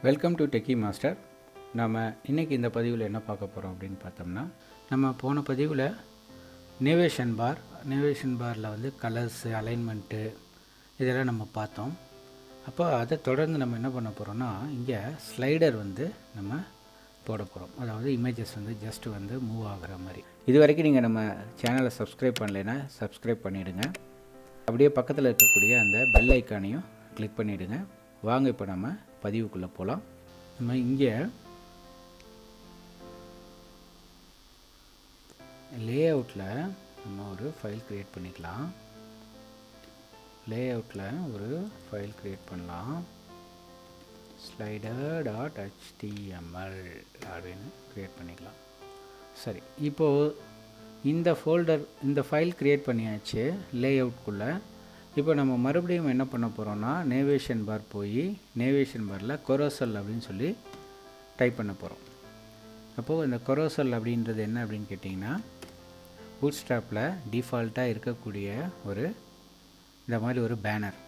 Welcome to techie master. நாம் இன்றைக்கி இந்த பதிவில் என்ன பார்க்க போகிறோம் அப்படின்னு பார்த்தோம்னா, நம்ம போன பதிவில் நேவேஷன் பாரில் வந்து கலர்ஸு, அலைன்மெண்ட்டு இதெல்லாம் நம்ம பார்த்தோம். அப்போ அதை தொடர்ந்து நம்ம என்ன பண்ண போகிறோம்னா, இங்கே ஸ்லைடர் வந்து நம்ம போட போகிறோம். அதாவது இமேஜஸ் வந்து ஜஸ்ட் வந்து மூவ் ஆகிற மாதிரி. இது வரைக்கும் நீங்கள் நம்ம சேனலை சப்ஸ்கிரைப் பண்ணலைன்னா சப்ஸ்கிரைப் பண்ணிவிடுங்க. அப்படியே பக்கத்தில் இருக்கக்கூடிய அந்த பெல் ஐக்கானையும் கிளிக் பண்ணிவிடுங்க. வாங்க இப்போ நம்ம பதிவுக்குள்ளே போகலாம். நம்ம இங்கே லேஅவுட்டில் நம்ம ஒரு ஃபைல் க்ரியேட் பண்ணிக்கலாம். லேஅவுட்டில் ஒரு ஃபைல் க்ரியேட் பண்ணலாம். slider.html அப்படின்னு க்ரியேட் பண்ணிக்கலாம். சரி, இப்போது இந்த ஃபைல் க்ரியேட் பண்ணியாச்சு லேஅவுட்குள்ளே. இப்போ நம்ம மறுபடியும் என்ன பண்ண போகிறோம்னா, நேவேஷன் பார் போய் நேவேஷன் பாரில் Carousel அப்படின்னு சொல்லி டைப் பண்ண போகிறோம். அப்போது இந்த Carousel அப்படின்றது என்ன அப்படின்னு கேட்டிங்கன்னா, பூட்ஸ்ட்ராப்பில் டிஃபால்ட்டாக இருக்கக்கூடிய இந்த மாதிரி ஒரு பேனர்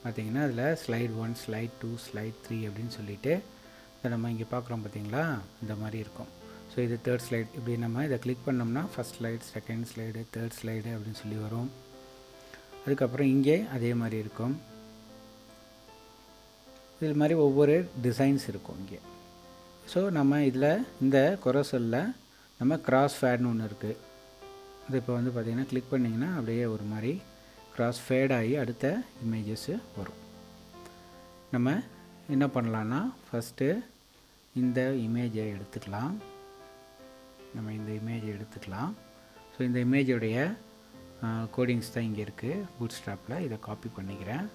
பார்த்திங்கன்னா, அதில் ஸ்லைட் 1, ஸ்லைட் 2, ஸ்லைட் 3 அப்படின்னு சொல்லிவிட்டு இதை நம்ம இங்கே பார்க்குறோம் பார்த்திங்களா, இந்த மாதிரி இருக்கும். ஸோ இது தேர்ட் ஸ்லைட். இப்படி நம்ம இதை கிளிக் பண்ணோம்னா first slide, second slide, third slide அப்படின்னு சொல்லி வரும். அதுக்கப்புறம் இங்கே அதே மாதிரி இருக்கும். இது மாதிரி ஒவ்வொரு டிசைன்ஸ் இருக்கும் இங்கே. ஸோ நம்ம இதில் இந்த Carouselல நம்ம கிராஸ் ஃபேட்னு ஒன்று இருக்குது. அது இப்போ வந்து பார்த்திங்கன்னா கிளிக் பண்ணிங்கன்னா அப்படியே ஒரு மாதிரி கிராஸ் ஃபேட் ஆகி அடுத்த இமேஜஸ்ஸு வரும். நம்ம என்ன பண்ணலான்னா, ஃபஸ்ட்டு இந்த இமேஜை எடுத்துக்கலாம். ஸோ இந்த இமேஜோடைய கோடிங்ஸ் தான் இங்கே இருக்குது பூட்ஸ்ட்ராப்பில். இதை காப்பி பண்ணிக்கிறேன்.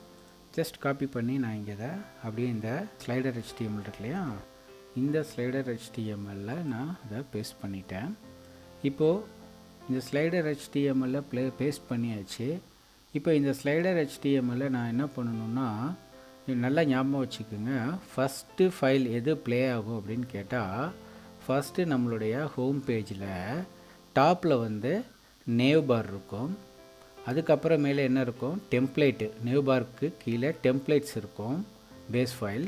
ஜஸ்ட் காப்பி பண்ணி நான் இங்கே இதை அப்படியே இந்த ஸ்லைடர் HTML இருக்கு இல்லையா, இந்த ஸ்லைடர் HTMLல நான் இதை பேஸ்ட் பண்ணிட்டேன். இப்போது இந்த ஸ்லைடர் HTMLல பேஸ்ட் பண்ணியாச்சு. இப்போ இந்த ஸ்லைடர் HTMLல நான் என்ன பண்ணணுன்னா, நல்லா ஞாபகம் வச்சுக்கோங்க, ஃபஸ்ட்டு ஃபைல் எது ப்ளே ஆகும் அப்படின்னு கேட்டால், ஃபஸ்ட்டு நம்மளுடைய ஹோம் பேஜில் டாப்பில் வந்து நேவ்பார் இருக்கும். அதுக்கப்புறம் மேலே என்ன இருக்கும், டெம்ப்ளேட்டு. நேவ்பாருக்கு கீழே டெம்ப்ளேட்ஸ் இருக்கும், பேஸ் ஃபைல்.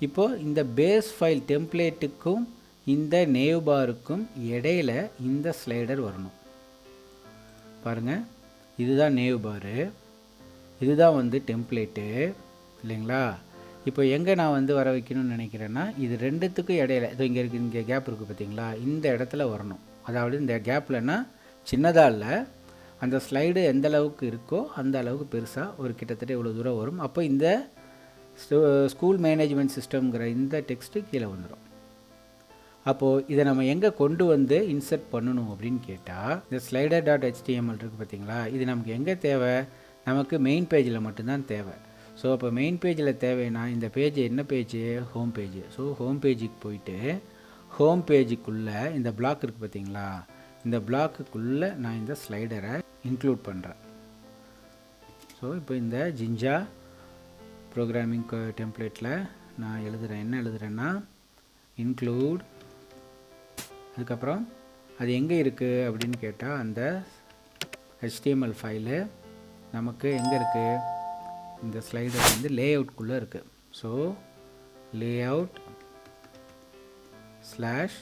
இப்போது இந்த பேஸ் ஃபைல் டெம்ப்ளேட்டுக்கும் இந்த நேவ்பாருக்கும் இடையில் இந்த ஸ்லைடர் வரணும். பாருங்கள், இதுதான் நேவ்பாரு, இதுதான் வந்து டெம்ப்ளேட்டு இல்லைங்களா. இப்போ எங்கே நான் வந்து வர வைக்கணும்னு நினைக்கிறேன்னா, இது ரெண்டுத்துக்கும் இடையில இது இங்கே இருக்குது, இங்கே கேப் இருக்குது பார்த்திங்களா, இந்த இடத்துல வரணும். அதாவது இந்த கேப்லன்னா சின்னதாக இல்லை, அந்த ஸ்லைடு எந்த அளவுக்கு இருக்கோ அந்த அளவுக்கு பெருசாக ஒரு கிட்டத்தட்ட இவ்வளோ தூரம் வரும். அப்போ இந்த ஸ்கூல் மேனேஜ்மெண்ட் சிஸ்டம்ங்கிற இந்த டெக்ஸ்ட்டு கீழே வந்துடும். அப்போது இதை நம்ம எங்கே கொண்டு வந்து இன்சர்ட் பண்ணணும் அப்படின்னு கேட்டால், இந்த slider.html இருக்குது பார்த்திங்களா, இது நமக்கு எங்கே தேவை, நமக்கு மெயின் பேஜில் மட்டும்தான் தேவை. ஸோ அப்போ மெயின் பேஜில் தேவைன்னா இந்த பேஜ் என்ன page, home page. So home பேஜுக்கு போயிட்டு ஹோம் பேஜுக்குள்ளே இந்த பிளாக் இருக்குது பார்த்திங்களா, இந்த பிளாக்குக்குள்ளே நான் இந்த ஸ்லைடரை இன்க்ளூட் பண்ணுறேன். ஸோ இப்போ இந்த ஜிஞ்சா ப்ரோக்ராமிங் டெம்ப்ளேட்டில் நான் என்ன எழுதுகிறேன்னா, இன்க்ளூட், அதுக்கப்புறம் அது எங்கே இருக்குது அப்படின்னு கேட்டால், அந்த HTML ஃபைலு நமக்கு எங்கே இருக்குது, இந்த ஸ்லைடர் வந்து லேஅவுட்குள்ளே இருக்குது. ஸோ லேஅவுட் ஸ்லாஷ்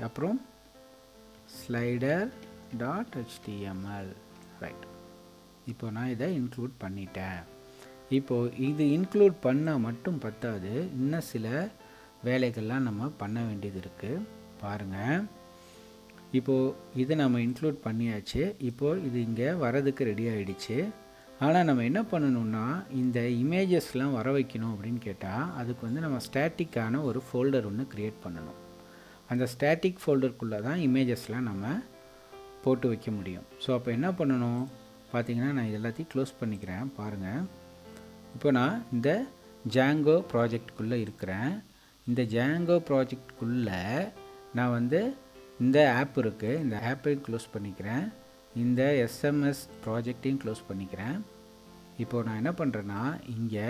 அப்புறம் slider.html ரைட். இப்போ நான் இதை இன்க்ளூட் பண்ணிட்டேன். இப்போது இது இன்க்ளூட் பண்ணால் மட்டும் பத்தாது, இன்னும் சில வேலைகள்லாம் நம்ம பண்ண வேண்டியது இருக்குது. பாருங்கள், இப்போது இதை நம்ம இன்க்ளூட் பண்ணியாச்சு. இப்போது இது இங்கே வரதுக்கு ரெடி ஆகிடுச்சு. ஆனால் நம்ம என்ன பண்ணணும்னா, இந்த இமேஜஸ்லாம் வர வைக்கணும் அப்படின்னு கேட்டால், அதுக்கு வந்து நம்ம ஸ்டாட்டிக்கான ஒரு ஃபோல்டர் ஒன்று க்ரியேட் பண்ணணும். அந்த ஸ்டாட்டிக் ஃபோல்டருக்குள்ளே தான் இமேஜஸ்லாம் நம்ம போட்டு வைக்க முடியும். ஸோ அப்போ என்ன பண்ணணும் பார்த்திங்கன்னா, நான் இது எல்லாத்தையும் க்ளோஸ் பண்ணிக்கிறேன். பாருங்கள், இப்போ நான் இந்த Django ப்ராஜெக்டுக்குள்ளே இருக்கிறேன். இந்த Django ப்ராஜெக்டுக்குள்ளே நான் வந்து இந்த ஆப் இருக்குது, இந்த ஆப்பையும் க்ளோஸ் பண்ணிக்கிறேன். இந்த SMS ப்ராஜெக்டையும் க்ளோஸ் பண்ணிக்கிறேன். இப்போது நான் என்ன பண்ணுறேன்னா, இங்கே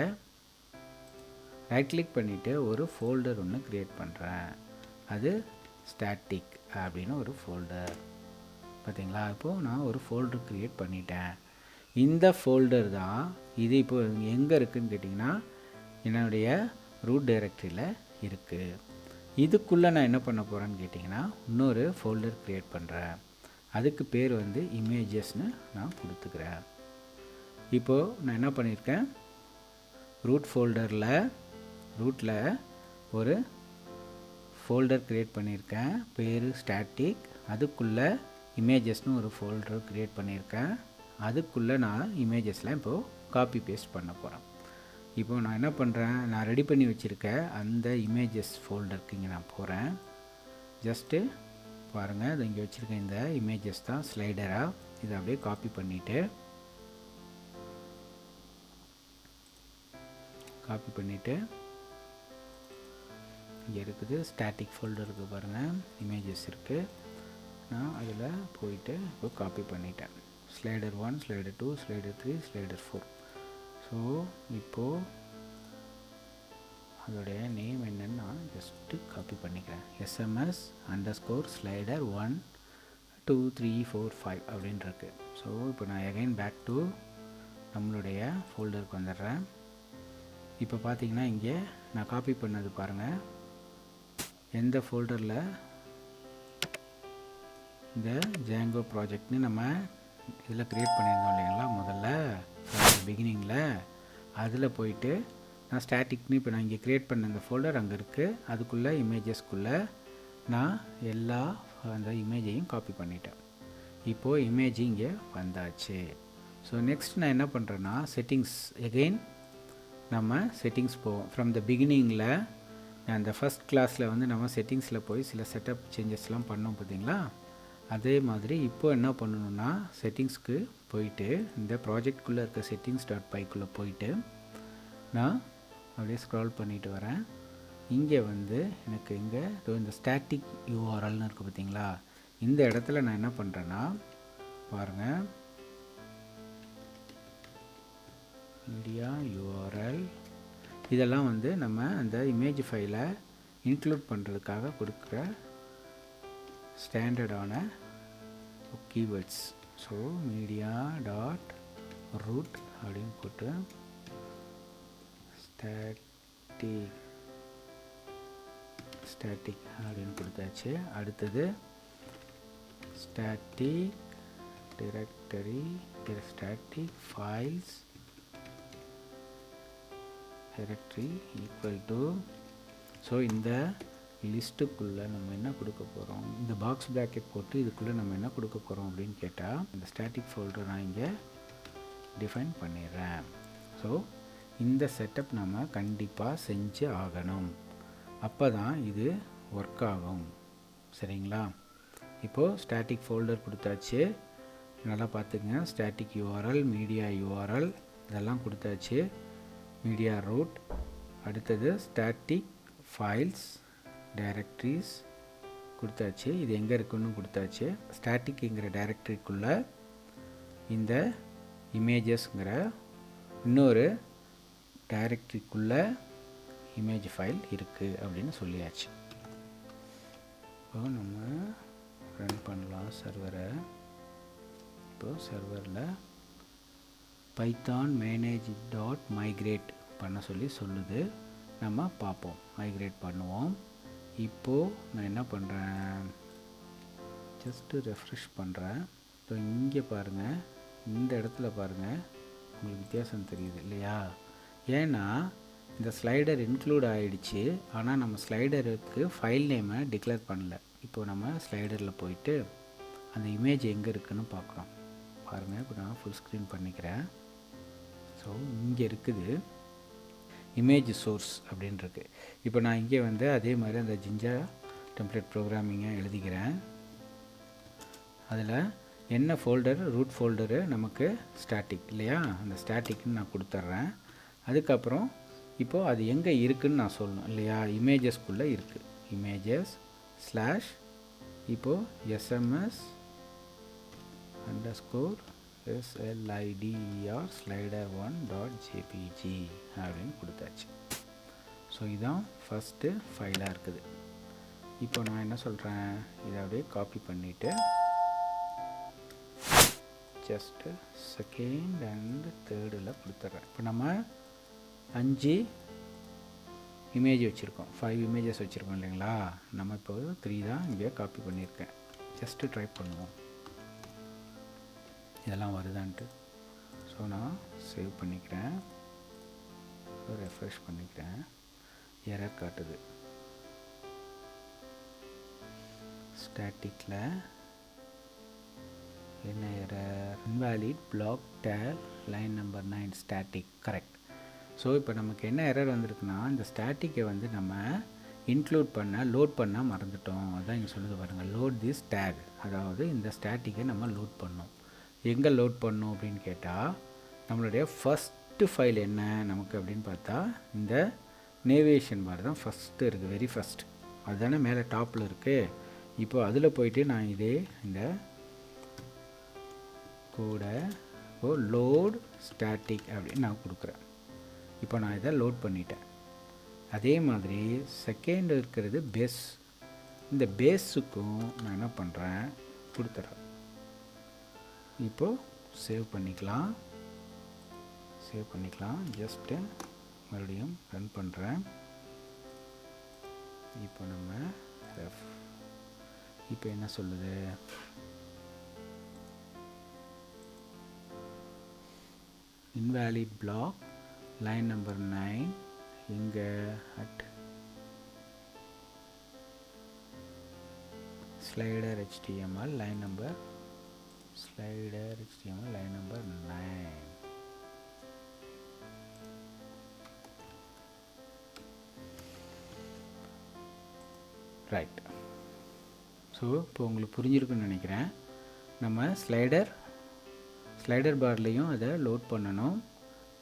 ரைட் கிளிக் பண்ணிவிட்டு ஒரு ஃபோல்டர் ஒன்று க்ரியேட் பண்ணுறேன். அது ஸ்டாட்டிக் அப்படின்னு ஒரு ஃபோல்டர் பார்த்திங்களா. இப்போது நான் ஒரு ஃபோல்டர் க்ரியேட் பண்ணிட்டேன். இந்த ஃபோல்டர் தான் இது. இப்போ எங்கே இருக்குதுன்னு கேட்டிங்கன்னா, என்னுடைய ரூட் டைரக்டரியில் இருக்குது. இதுக்குள்ளே நான் என்ன பண்ண போகிறேன்னு கேட்டிங்கன்னா இன்னொரு ஃபோல்டர் க்ரியேட் பண்ணுறேன். அதுக்கு பேர் வந்து இமேஜஸ்னு நான் கொடுத்துக்கிறேன். இப்போது நான் என்ன பண்ணியிருக்கேன், ரூட் ஃபோல்டரில் ரூட்டில் ஒரு ஃபோல்டர் க்ரியேட் பண்ணியிருக்கேன், பேர் ஸ்டாட்டிக். அதுக்குள்ளே இமேஜஸ்னு ஒரு ஃபோல்டர் க்ரியேட் பண்ணியிருக்கேன். அதுக்குள்ளே நான் இமேஜஸ்லாம் இப்போது காப்பி பேஸ்ட் பண்ண போகிறேன். இப்போ நான் என்ன பண்ணுறேன், நான் ரெடி பண்ணி வச்சுருக்க அந்த இமேஜஸ் ஃபோல்டருக்கு இங்கே நான் போகிறேன். ஜஸ்ட்டு பாருங்கள், அது இங்கே வச்சுருக்க இந்த இமேஜஸ் தான் ஸ்லைடராக. இதை அப்படியே காப்பி பண்ணிவிட்டு இங்கே இருக்குது ஸ்டாட்டிக் ஃபோல்டர் இருக்குது பாருங்கள், இமேஜஸ் இருக்குது. நான் அதில் போயிட்டு இப்போ காப்பி பண்ணிட்டேன். Slider 1, slider 2, slider 3, slider 4. So இப்போது அதோடைய நேம் என்னன்னு நான் ஜஸ்ட்டு காப்பி பண்ணிக்கிறேன். SMS_slider 1 2 3 4 5 அப்படின்னு இருக்கு. ஸோ இப்போ நான் அகைன் பேக் டு நம்மளுடைய ஃபோல்டருக்கு வந்துடுறேன். இப்போ பார்த்தீங்கன்னா இங்கே நான் காப்பி பண்ணது பாருங்கள், எந்த ஃபோல்டரில் இந்த ஜாங்கோ ப்ராஜெக்ட்னு நம்ம இதில் க்ரியேட் பண்ணியிருந்தோம் இல்லைங்களா முதல்ல பிகினிங்கில், அதில் போயிட்டு நான் ஸ்டாட்டிக்னு இப்போ நான் இங்கே க்ரியேட் பண்ண இந்த ஃபோல்டர் அங்கே இருக்குது. அதுக்குள்ளே இமேஜஸ்க்குள்ளே நான் எல்லா அந்த இமேஜையும் காப்பி பண்ணிட்டேன். இப்போது இமேஜ் இங்கே வந்தாச்சு. ஸோ நெக்ஸ்ட் நான் என்ன பண்ணுறேன்னா செட்டிங்ஸ், எகெயின் நம்ம செட்டிங்ஸ் போவோம். ஃப்ரம் த பிகினிங்கில் அந்த ஃபஸ்ட் கிளாஸில் வந்து நம்ம செட்டிங்ஸில் போய் சில செட்டப் சேஞ்சஸ்லாம் பண்ணோம் பார்த்தீங்களா, அதே மாதிரி இப்போ என்ன பண்ணணுன்னா செட்டிங்ஸ்க்கு போயிட்டு இந்த ப்ராஜெக்ட்குள்ளே இருக்க settings.pyக்குள்ளே போயிட்டு நான் அப்படியே ஸ்க்ரால் பண்ணிட்டு வரேன். இங்கே வந்து எனக்கு இங்கே இந்த ஸ்டாட்டிக் யூஆர்எல்னு இருக்குது பார்த்தீங்களா, இந்த இடத்துல நான் என்ன பண்ணுறேன்னா பாருங்கள், மீடியா யூஆர்எல் இதெல்லாம் வந்து நம்ம அந்த இமேஜ் ஃபைலை இன்க்ளூட் பண்ணுறதுக்காக கொடுக்குற ஸ்டாண்டர்டான keywords. So media dot root அப்படின்னு போட்டு ஸ்டாட்டிக் அப்படின்னு கொடுத்தாச்சு. அடுத்தது static directory, static files directory equal to, so இந்த லிஸ்ட்டுக்குள்ளே நம்ம என்ன கொடுக்க போகிறோம், இந்த பாக்ஸ் ப்ராக்கெட் போட்டு இதுக்குள்ளே நம்ம என்ன கொடுக்க போகிறோம் அப்படின்னு கேட்டால் இந்த ஸ்டாட்டிக் ஃபோல்டர் நான் இங்கே டிஃபைன் பண்ணிடுறேன். ஸோ இந்த செட்டப் நம்ம கண்டிப்பாக செஞ்சு ஆகணும், அப்போ தான் இது ஒர்க் ஆகும். சரிங்களா? இப்போது ஸ்டாட்டிக் ஃபோல்டர் கொடுத்தாச்சு, நல்லா பார்த்துக்குங்க. ஸ்டாட்டிக் யூஆர்எல், மீடியா யூஆர்எல் இதெல்லாம் கொடுத்தாச்சு, மீடியா ரூட். அடுத்தது ஸ்டாட்டிக் ஃபைல்ஸ் டைரக்டரிஸ் கொடுத்தாச்சு, இது எங்கே இருக்குன்னு கொடுத்தாச்சு. ஸ்டாட்டிக்ங்கிற டைரக்டரிக்குள்ளே இந்த இமேஜஸ்ங்கிற இன்னொரு டைரக்டரிக்குள்ளே இமேஜ் ஃபைல் இருக்குது அப்படின்னு சொல்லியாச்சு. இப்போ நம்ம ரன் பண்ணலாம் சர்வரை. இப்போது சர்வரில் பைத்தான் manage.migrate பண்ண சொல்லுது. நம்ம பார்ப்போம், மைக்ரேட் பண்ணுவோம். இப்போது நான் என்ன பண்ணுறேன், ஜஸ்ட்டு ரெஃப்ரெஷ் பண்ணுறேன். இப்போ இங்கே பாருங்கள், இந்த இடத்துல பாருங்கள், உங்களுக்கு வித்தியாசம் தெரியுது இல்லையா? ஏன்னா இந்த ஸ்லைடர் இன்க்ளூட் ஆகிடுச்சு, ஆனால் நம்ம ஸ்லைடருக்கு ஃபைல் நேமை டிக்ளேர் பண்ணல. இப்போது நம்ம ஸ்லைடரில் போயிட்டு அந்த இமேஜ் எங்கே இருக்குதுன்னு பார்க்குறோம். பாருங்கள், இப்போ நான் ஃபுல் ஸ்க்ரீன் பண்ணிக்கிறேன். ஸோ இங்கே இருக்குது இமேஜ் சோர்ஸ் அப்படின்ருக்கு. இப்போ நான் இங்கே வந்து அதே மாதிரி அந்த ஜிஞ்சா டெம்ப்ளேட் ப்ரோக்ராமிங்கை எழுதிக்கிறேன். அதில் என்ன ஃபோல்டர், ரூட் ஃபோல்டரு நமக்கு ஸ்டாட்டிக் இல்லையா, அந்த ஸ்டாட்டிக்னு நான் கொடுத்துட்றேன். அதுக்கப்புறம் இப்போது அது எங்கே இருக்குதுன்னு நான் சொல்லணும் இல்லையா, இமேஜஸ்க்குள்ளே இருக்குது. இமேஜஸ் ஸ்லாஷ் இப்போது SMS_slider slider1.jpg அப்படின்னு கொடுத்தாச்சு. ஸோ இதுதான் ஃபஸ்ட்டு ஃபைலாக இருக்குது. இப்போ நான் என்ன சொல்கிறேன், இதை அப்படியே காப்பி பண்ணிவிட்டு ஜஸ்ட்டு செகண்ட் அண்ட் தேர்டில் கொடுத்துட்றேன். இப்போ நம்ம 5 இமேஜ் வச்சுருக்கோம், 5 இமேஜஸ் வச்சுருக்கோம் இல்லைங்களா. நம்ம இப்போ 3 தான் இங்கே காப்பி பண்ணியிருக்கேன். ஜஸ்ட்டு ட்ரை பண்ணுவோம் இதெல்லாம் வருதான்ட்டு. ஸோ நான் சேவ் பண்ணிக்கிறேன், ரெஃப்ரெஷ் பண்ணிக்கிறேன். எரர் காட்டுது. ஸ்டாட்டிக்கில் என்ன error? Invalid block tag line number 9 static. Correct. So இப்போ நமக்கு என்ன எரர் வந்திருக்குன்னா, இந்த ஸ்டாட்டிக்கை வந்து நம்ம லோட் பண்ண மறந்துட்டோம். அதான் இங்கே சொல்லுது பாருங்கள், லோட் திஸ் டேக். அதாவது இந்த ஸ்டாட்டிக்கை நம்ம லோட் பண்ணோம். எங்கே லோட் பண்ணோம் அப்படின்னு கேட்டால், நம்மளுடைய ஃபஸ்ட்டு ஃபைல் என்ன நமக்கு அப்படின்னு பார்த்தா, இந்த நேவிகேஷன் பார் தான் ஃபஸ்ட்டு இருக்குது, வெரி ஃபஸ்ட். அதுதானே மேலே டாப்பில் இருக்குது. இப்போ அதில் போயிட்டு நான் இந்த கூட லோட் ஸ்டாட்டிக் அப்படின்னு நான் கொடுக்குறேன். இப்போ நான் இதை லோட் பண்ணிட்டேன். அதே மாதிரி செகண்ட் இருக்கிறது பேஸ். இந்த பேஸுக்கும் நான் என்ன பண்ணுறேன், கொடுத்துட்றேன். இப்போது சேவ் பண்ணிக்கலாம். ஜஸ்ட்டு மறுபடியும் ரன் பண்ணுறேன். இப்போ நம்ம இப்போ என்ன சொல்லுது, இன்வாலிட் பிளாக் லைன் நம்பர் 9 இங்கே at slider HTML line number 9. Right. So இப்போ உங்களுக்கு புரிஞ்சிருக்குன்னு நினைக்கிறேன். நம்ம ஸ்லைடர் பார்லேயும் அதை லோட் பண்ணணும்,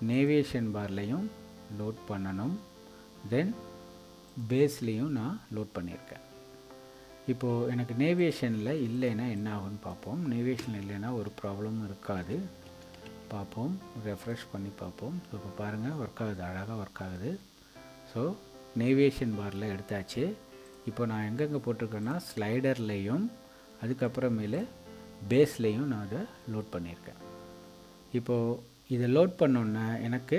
நேவிகேஷன் பார்லேயும் லோட் பண்ணணும், தென் பேஸ்லேயும் நான் லோட் பண்ணியிருக்கேன். இப்போது எனக்கு நேவிகேஷனில் இல்லைன்னா என்ன ஆகும்னு பார்ப்போம். நேவிகேஷன் இல்லைன்னா ஒரு ப்ராப்ளமும் இருக்காது. பார்ப்போம், ரெஃப்ரெஷ் பண்ணி பார்ப்போம். ஸோ இப்போ பாருங்கள், ஒர்க் ஆகுது, அழகாக ஒர்க் ஆகுது. ஸோ நேவிகேஷன் பாரில் எடுத்தாச்சு. இப்போ நான் எங்கெங்கே போட்டிருக்கேன்னா, ஸ்லைடர்லேயும் அதுக்கப்புறமேலு பேஸ்லேயும் நான் அதை லோட் பண்ணியிருக்கேன். இப்போது இதை லோட் பண்ணோன்னே எனக்கு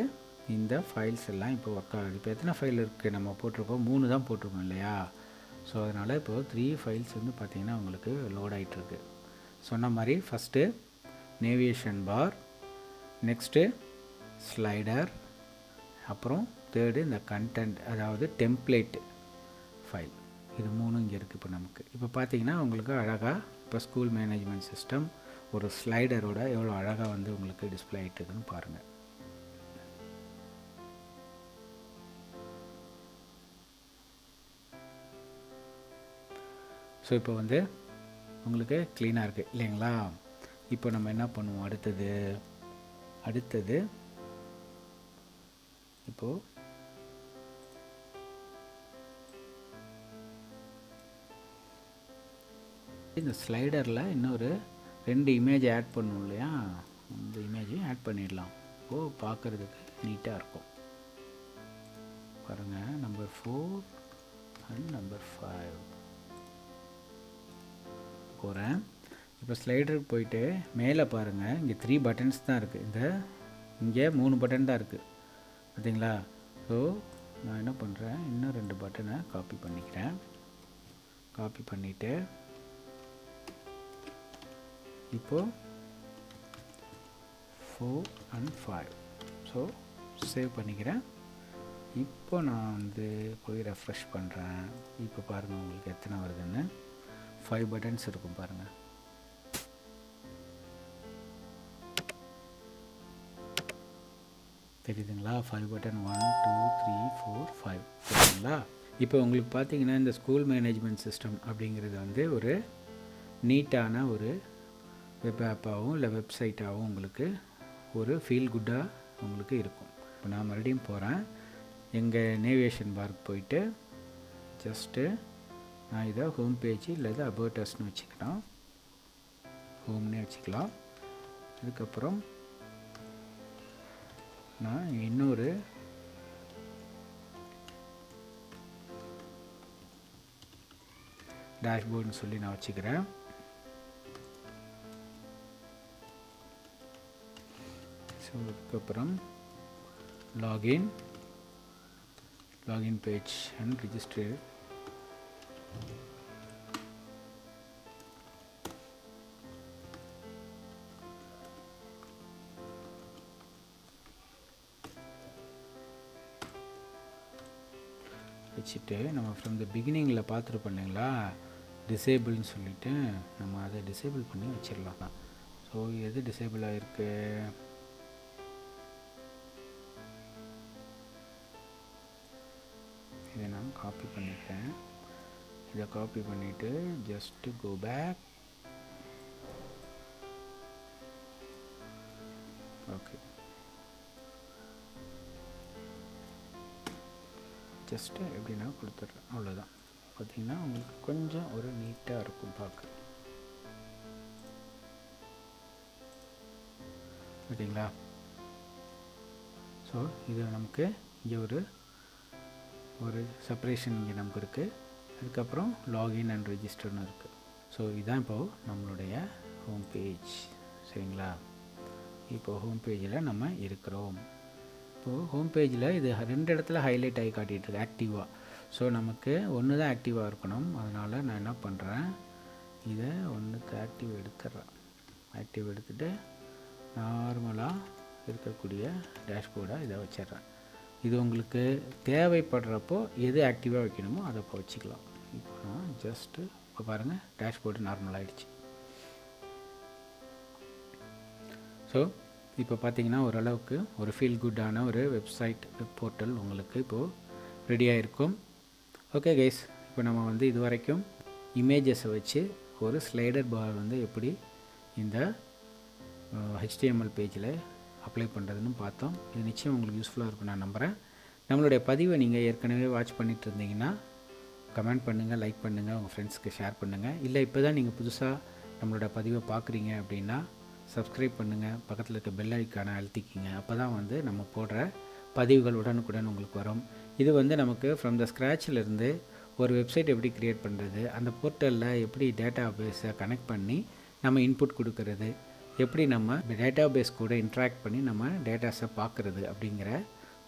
இந்த ஃபைல்ஸ் எல்லாம் இப்போ ஒர்க் ஆகுது. இப்போ எத்தனை ஃபைல் இருக்குது நம்ம போட்டிருக்கோம்? 3 தான் போட்டிருக்கோம் இல்லையா. ஸோ அதனால் இப்போது 3 ஃபைல்ஸ் வந்து பார்த்திங்கன்னா உங்களுக்கு லோட் ஆகிட்டுருக்கு. சொன்ன மாதிரி first navigation bar, next slider, அப்புறம் தேர்டு இந்த கண்டென்ட், அதாவது டெம்ப்ளேட் ஃபைல். இது 3 இங்கே இருக்குது இப்போ நமக்கு. இப்போ பார்த்திங்கன்னா உங்களுக்கு அழகாக இப்போ ஸ்கூல் மேனேஜ்மெண்ட் சிஸ்டம் ஒரு ஸ்லைடரோட எவ்வளோ அழகாக வந்து உங்களுக்கு டிஸ்பிளே ஆகிட்டுருக்குன்னு பாருங்கள். ஸோ இப்போ வந்து உங்களுக்கு க்ளீனாக இருக்குது இல்லைங்களா. இப்போ நம்ம என்ன பண்ணுவோம், அடுத்தது இப்போது இந்த ஸ்லைடரில் இன்னொரு 2 இமேஜ் ஆட் பண்ணுவோம் இல்லையா, இந்த இமேஜையும் ஆட் பண்ணிடலாம். பார்க்குறதுக்கு நீட்டாக இருக்கும். பாருங்கள், நம்பர் 4 அண்ட் நம்பர் 5 போகிறேன். இப்போ ஸ்லைடருக்கு போயிட்டு மேலே பாருங்கள், இங்கே 3 பட்டன்ஸ் தான் இருக்குது. இங்கே 3 பட்டன் தான் இருக்குது பார்த்தீங்களா. ஸோ நான் என்ன பண்ணுறேன், இன்னும் 2 பட்டனை காப்பி பண்ணிக்கிறேன். காப்பி பண்ணிவிட்டு இப்போது 4 and 5 ஸோ சேவ் பண்ணிக்கிறேன். இப்போ நான் வந்து போய் ரெஃப்ரெஷ் பண்ணுறேன். இப்போ பாருங்கள் உங்களுக்கு எத்தனை வருதுன்னு. 5 பட்டன்ஸ் இருக்கும் பாருங்கள். தெரியுதுங்களா? 5 பட்டன் 1 2 3 4 5 சரிங்களா. இப்போ உங்களுக்கு பார்த்தீங்கன்னா இந்த ஸ்கூல் மேனேஜ்மெண்ட் சிஸ்டம் அப்படிங்கிறது வந்து ஒரு நீட்டான ஒரு வெப் ஆப்பாகவும் இல்லை வெப்சைட்டாகவும் உங்களுக்கு ஒரு ஃபீல் குட்டாக உங்களுக்கு இருக்கும். இப்போ நான் மறுபடியும் போகிறேன், எங்கள் நேவிகேஷன் பார்க்கு போயிட்டு ஜஸ்ட்டு நான் இதை ஹோம் பேஜ் இல்லை அபவுட் அஸ்னு வச்சுக்கலாம், ஹோம்னே வச்சுக்கலாம். அதுக்கப்புறம் நான் இன்னொரு டேஷ்போர்டுன்னு சொல்லி நான் வச்சுக்கிறேன். ஸோ அதுக்கப்புறம் login login page and register. வச்சுட்டு நம்ம ஃப்ரம் த பிகினிங்கில் பார்த்துருப்போம் இல்லைங்களா, டிசேபிள்னு சொல்லிவிட்டு நம்ம அதை டிசேபிள் பண்ணி வச்சிடலாம். ஸோ எது டிசேபிள் ஆகிருக்கு, இதை நான் காப்பி பண்ணிக்கிறேன். இதை காப்பி பண்ணிவிட்டு just go back. Okay, just எப்படின்னா கொடுத்துட்றேன், அவ்வளோதான். பார்த்திங்கன்னா உங்களுக்கு கொஞ்சம் ஒரு நீட்டாக இருக்கும் பார்க்க. ஓகேங்களா? ஸோ இது நமக்கு இங்கே ஒரு செப்பரேஷன் இங்கே நமக்கு இருக்குது. அதுக்கப்புறம் லாகின் அண்ட் ரெஜிஸ்டர்னு இருக்குது. ஸோ இதுதான் இப்போது நம்மளுடைய ஹோம் பேஜ். சரிங்களா? இப்போது ஹோம் பேஜில் நம்ம இருக்கிறோம். இப்போது ஹோம் பேஜில் இது 2 இடத்துல ஹைலைட் ஆகி காட்டிகிட்ருக்கு ஆக்டிவாக. ஸோ நமக்கு ஒன்று தான் ஆக்டிவாக இருக்கணும். அதனால் நான் என்ன பண்ணுறேன், இதை ஒன்றுக்கு ஆக்டிவ் எடுத்துடுறேன். ஆக்டிவ் எடுத்துகிட்டு நார்மலாக இருக்கக்கூடிய டேஷ்போர்டை இதை வச்சிட்றேன். இது உங்களுக்கு தேவைப்படுறப்போ எது ஆக்டிவாக வைக்கணுமோ அதை இப்போ வச்சுக்கலாம். இப்போ நான் ஜஸ்ட்டு இப்போ பாருங்கள், டேஷ்போர்டு நார்மல் ஆகிடுச்சு. ஸோ இப்போ பார்த்தீங்கன்னா ஓரளவுக்கு ஒரு ஃபீல் குட்டான ஒரு வெப்சைட், வெப் போர்ட்டல் உங்களுக்கு இப்போது ரெடியாக இருக்கும். ஓகே கைஸ், இப்போ நம்ம இது வரைக்கும் இமேஜஸை வச்சு ஒரு ஸ்லைடர் பார் எப்படி இந்த HTML பேஜில் அப்ளை பண்ணுறதுன்னு பார்த்தோம். இது நிச்சயம் உங்களுக்கு யூஸ்ஃபுல்லாக இருக்கும் நான் நம்புகிறேன். நம்மளுடைய பதிவை நீங்கள் ஏற்கனவே வாட்ச் பண்ணிகிட்டு இருந்தீங்கன்னா கமெண்ட் பண்ணுங்கள், லைக் பண்ணுங்கள், உங்கள் ஃப்ரெண்ட்ஸ்க்கு ஷேர் பண்ணுங்கள். இல்லை இப்போ தான் நீங்கள் புதுசாக நம்மளோட பதிவை பார்க்குறீங்க அப்படின்னா சப்ஸ்கிரைப் பண்ணுங்கள், பக்கத்தில் இருக்க பெல் ஐக்கானை அழுத்திக்கிங்க. அப்போ தான் நம்ம போடுற பதிவுகள் உடனுக்குடன் உங்களுக்கு வரும். இது நமக்கு ஃப்ரம் த ஸ்க்ராட்சிலிருந்து ஒரு வெப்சைட் எப்படி க்ரியேட் பண்ணுறது, அந்த போர்ட்டலில் எப்படி டேட்டா பேஸை கனெக்ட் பண்ணி நம்ம இன்புட் கொடுக்கறது, எப்படி நம்ம டேட்டா பேஸ் கூட இன்ட்ராக்ட் பண்ணி நம்ம டேட்டாஸை பார்க்குறது அப்படிங்கிற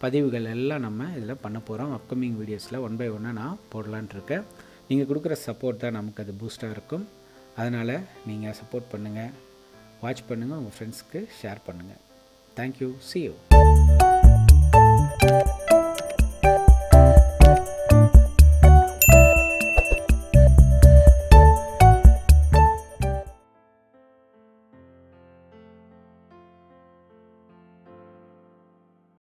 பதிவுகள் எல்லாம் நம்ம இதில் பண்ண போகிறோம். அப்கமிங் வீடியோஸில் 1 by 1 நான் போடலான்ட்டு இருக்கேன். நீங்கள் கொடுக்குற சப்போர்ட் தான் நமக்கு அது பூஸ்ட்டாக இருக்கும். அதனால் நீங்கள் சப்போர்ட் பண்ணுங்கள், வாட்ச் பண்ணுங்கள், உங்கள் ஃப்ரெண்ட்ஸ்க்கு ஷேர் பண்ணுங்கள். Thank you, see you.